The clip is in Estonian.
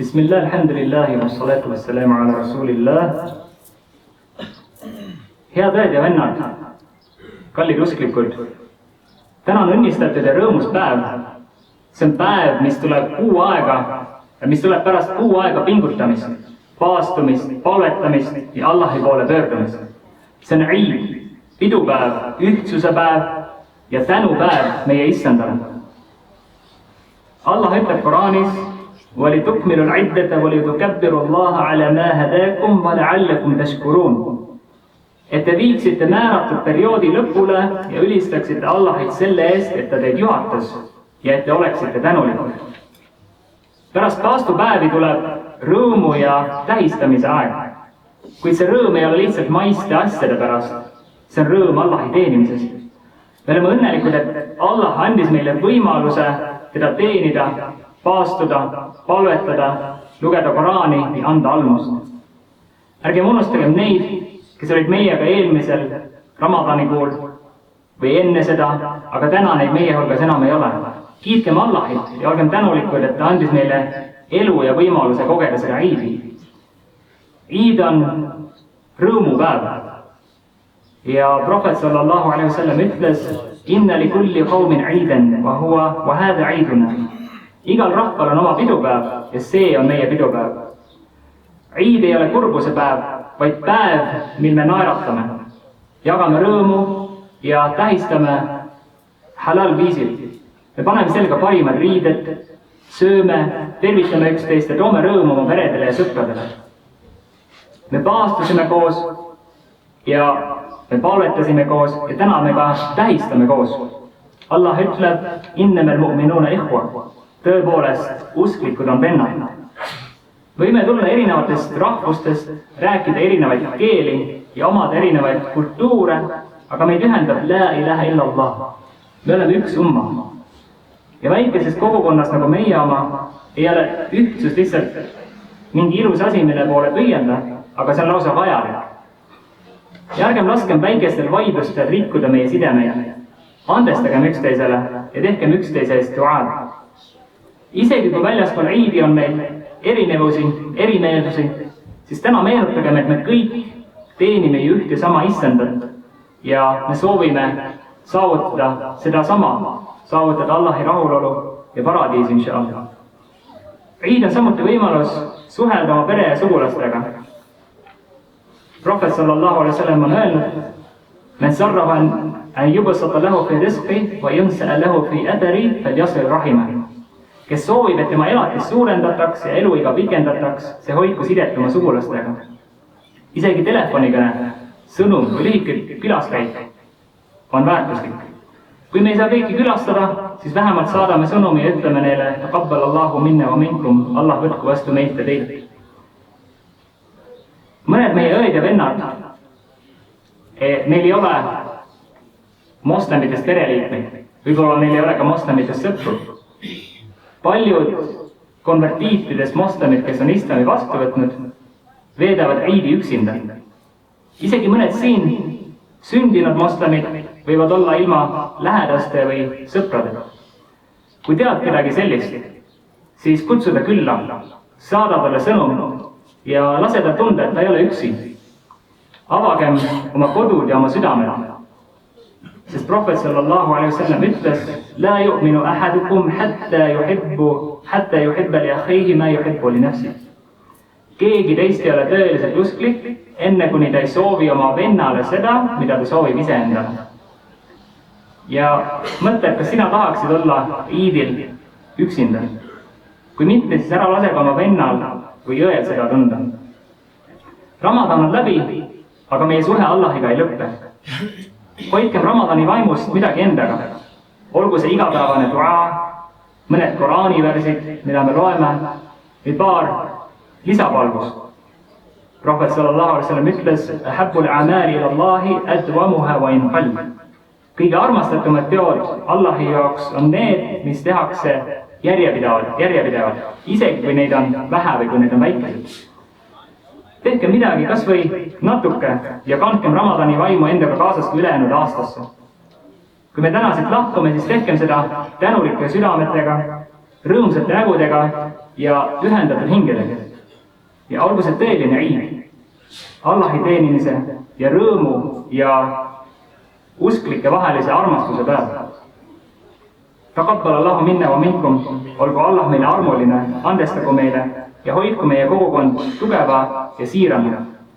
Bismillah, alhamdulillahi, wassalatu wassalamu ala rasulillah. Head õed ja vennad, kallid usklikud, täna on õnnistatud ja rõõmus päev. See on päev, mis tuleb pärast kuu aega pingutamist, paastumist, palvetamist ja Allahi poole pöördumist. See on Eid, pidupäev, ühtsuse päev ja tänupäev meie Issandale. Allah ütleb Koraanis: وَلِتُكْمِلُوا الْعِدَّةَ وَلِتُكَبِّرُوا اللَّهَ عَلَى مَا هَدَاكُمْ وَلَعَلَّكُمْ تَشْكُرُونَ. Et te viiksite määratud perioodi lõpule ja ülistaksite Allahit selle eest, et ta teid juhatas ja et te oleksite tänulikud. Pärast paastupäevi tuleb rõõmu ja tähistamise aeg. Kuid see rõõm ei ole lihtsalt maiste asjade pärast. See on rõõm Allahi teenimisest. Me oleme õnnelikud, et Allah andis meile võimaluse teda teenida, paastuda, palvetada, lugeda Koraani ja anda almust. Ärgem unustagem neid, kes olid meiega eelmisel Ramadani-kuul või enne seda, aga täna neid meie hulgas enam ei ole. Kiitkem Allahit ja olgem tänulikud, et ta andis meile elu ja võimaluse kogeda seda Eidi. Eid on rõõmupäev. Ja Prohvet sallallahu alaihi wasallam ütles: Inna li kulli qawmin Eiden wa hada Eiduna. Igal rahval on oma pidupäev ja see on meie pidupäev. Eid ei ole kurbuse päev, vaid päev, mil me naeratame, jagame rõõmu ja tähistame halal viisil. Me paneme selga parimad riided, sööme, tervitame üksteist ja toome rõõmu oma peredele ja sõpradele. Me paastusime koos ja me palvetasime koos ja täna me ka tähistame koos. Allah ütleb: Innamal mu'minuuna ikhwa. Tõepoolest, usklikud on vennad. Võime tulla erinevatest rahvustest, rääkida erinevaid keeli ja omada erinevaid kultuure, aga meid ühendab la ilaha illallah. Me oleme üks umma. Ja väikeses kogukonnas nagu meie oma ei ole ühtsus lihtsalt mingi ilus asi, mille poole püüelda, aga see on lausa vajalik. Ja ärgem laskem väikestel vaidlustel rikkuda meie sidemeid. Andestagem üksteisele ja tehkem üksteise eest duaad. Isegi kui väljaspool Eidi on meil erinevusi, erimeelsusi, siis täna meenutagem, et me kõik teenime üht ja sama Issandat ja me soovime saavutada seda sama, saavutada Allahi rahulolu ja paradiisi, inshallah. Eid on samuti võimalus suhelda oma pere ja sugulastega. Prohvet sallallahu alaihi wasallam on öelnud: Men sarrahu an yubsata lahu fi rizqi wa yunsa'a lahu fi athari falyasil rahimah. Kes soovib, et tema elatis suurendataks ja eluiga pikendataks, see hoidku sidet oma sugulastega. Isegi telefonikõne, sõnum või lühike külaskäik on väärtuslik. Kui me ei saa kõiki külastada, siis vähemalt saadame sõnumi ja ütleme neile: Taqabbal Allahu minna wa minkum, Allah võtku vastu meilt ja teilt. Mõned meie õed ja vennad, neil ei ole moslemitest pereliikmeid, võib-olla neil ei ole ka moslemitest sõpru. Paljud konvertiitidest moslemid, kes on islami vastu võtnud, veedavad Eidi üksinda. Isegi mõned siin sündinud moslemid võivad olla ilma lähedaste või sõpradega. Kui tead kedagi sellist, siis kutsu ta külla, saada talle sõnum ja lase ta tunda, et ta ei ole üksi. Avagem oma kodud ja oma südamed. Sest Prohvet sallallahu alaihi wasallam ütles: La yu'minu ahadukum hatta yuhibba li akhihi ma yuhibbu li nafsihi. Keegi teist ei ole tõeliselt usklik, enne kuni ta ei soovi oma vennale seda, mida ta soovib iseendale. Ja mõtle, kas sina tahaksid olla Eidil üksinda. Kui mitte, siis ära lase oma vennal või õel seda tunda. Ramadan on läbi, aga meie suhe Allahiga ei lõppe. Hoidkem Ramadani vaimust midagi endaga. Olgu see igapäevane dua, mõned Koraani versid, mida me loeme, või paar lisapalvust. Prohvet sallallahu alaihi wasallam ütles: Ahabbul a'mali ila Allahi adwamuha wa in qall. Kõige armastatumad teod Allahi jaoks on need, mis tehakse järjepidevalt, isegi kui neid on vähe või kui neid on väikesed. Tehke midagi kas või natuke ja kandkem Ramadani vaimu endaga kaasas kui ülejäänud aastasse. Kui me täna siit lahkume, siis tehkem seda tänulike südametega, rõõmsate nägudega ja ühendatud hingedega. Ja olgu see tõeline iid, Allahi teenimise ja rõõmu ja usklike vahelise armastuse päev. Taqabbal Allahu minna wa minkum, olgu Allah meile armuline, andestagu meile ja hoidku meie kogukond tugeva ja siirana.